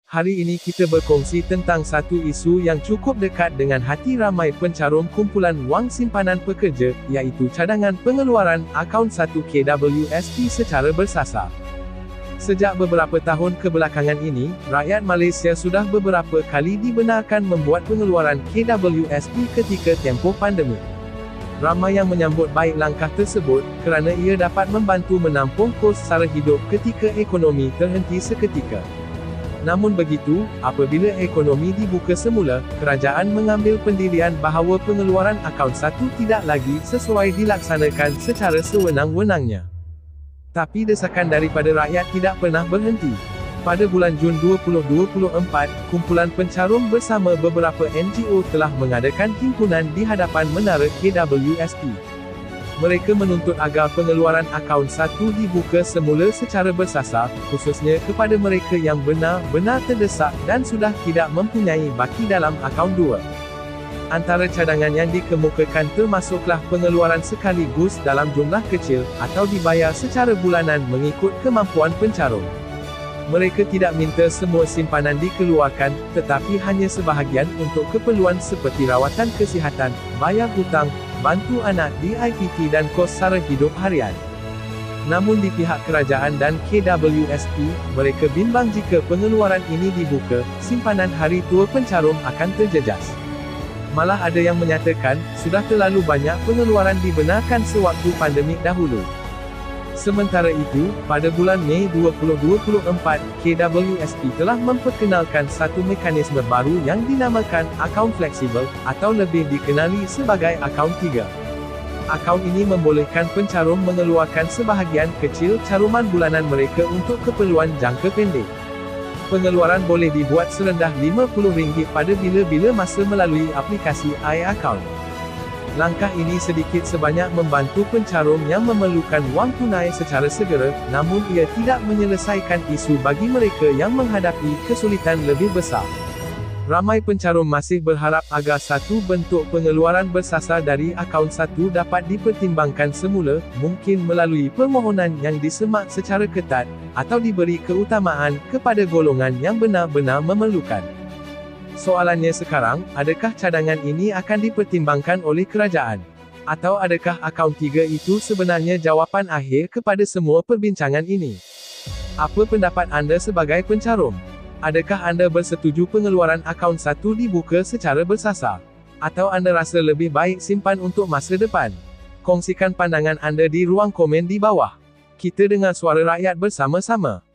Hari ini kita berkongsi tentang satu isu yang cukup dekat dengan hati ramai pencarum kumpulan wang simpanan pekerja, iaitu cadangan pengeluaran akaun 1 KWSP secara bersasar. Sejak beberapa tahun kebelakangan ini, rakyat Malaysia sudah beberapa kali dibenarkan membuat pengeluaran KWSP ketika tempoh pandemik. Ramai yang menyambut baik langkah tersebut, kerana ia dapat membantu menampung kos sara hidup ketika ekonomi terhenti seketika. Namun begitu, apabila ekonomi dibuka semula, kerajaan mengambil pendirian bahawa pengeluaran akaun 1 tidak lagi sesuai dilaksanakan secara sewenang-wenangnya. Tapi desakan daripada rakyat tidak pernah berhenti. Pada bulan Jun 2024, kumpulan pencarum bersama beberapa NGO telah mengadakan himpunan di hadapan menara KWSP. Mereka menuntut agar pengeluaran akaun 1 dibuka semula secara bersasar, khususnya kepada mereka yang benar-benar terdesak dan sudah tidak mempunyai baki dalam akaun 2. Antara cadangan yang dikemukakan termasuklah pengeluaran sekaligus dalam jumlah kecil, atau dibayar secara bulanan mengikut kemampuan pencarum. Mereka tidak minta semua simpanan dikeluarkan, tetapi hanya sebahagian untuk keperluan seperti rawatan kesihatan, bayar hutang, bantu anak di IPT dan kos sara hidup harian. Namun di pihak kerajaan dan KWSP, mereka bimbang jika pengeluaran ini dibuka, simpanan hari tua pencarum akan terjejas. Malah ada yang menyatakan, sudah terlalu banyak pengeluaran dibenarkan sewaktu pandemik dahulu. Sementara itu, pada bulan Mei 2024, KWSP telah memperkenalkan satu mekanisme baru yang dinamakan akaun fleksibel, atau lebih dikenali sebagai akaun 3. Akaun ini membolehkan pencarum mengeluarkan sebahagian kecil caruman bulanan mereka untuk keperluan jangka pendek. Pengeluaran boleh dibuat serendah RM50 pada bila-bila masa melalui aplikasi iAccount. Langkah ini sedikit sebanyak membantu pencarum yang memerlukan wang tunai secara segera, namun ia tidak menyelesaikan isu bagi mereka yang menghadapi kesulitan lebih besar. Ramai pencarum masih berharap agar satu bentuk pengeluaran bersasar dari akaun 1 dapat dipertimbangkan semula, mungkin melalui permohonan yang disemak secara ketat, atau diberi keutamaan kepada golongan yang benar-benar memerlukan. Soalannya sekarang, adakah cadangan ini akan dipertimbangkan oleh kerajaan? Atau adakah akaun 3 itu sebenarnya jawapan akhir kepada semua perbincangan ini? Apa pendapat anda sebagai pencarum? Adakah anda bersetuju pengeluaran akaun 1 dibuka secara bersasar? Atau anda rasa lebih baik simpan untuk masa depan? Kongsikan pandangan anda di ruang komen di bawah. Kita dengar suara rakyat bersama-sama.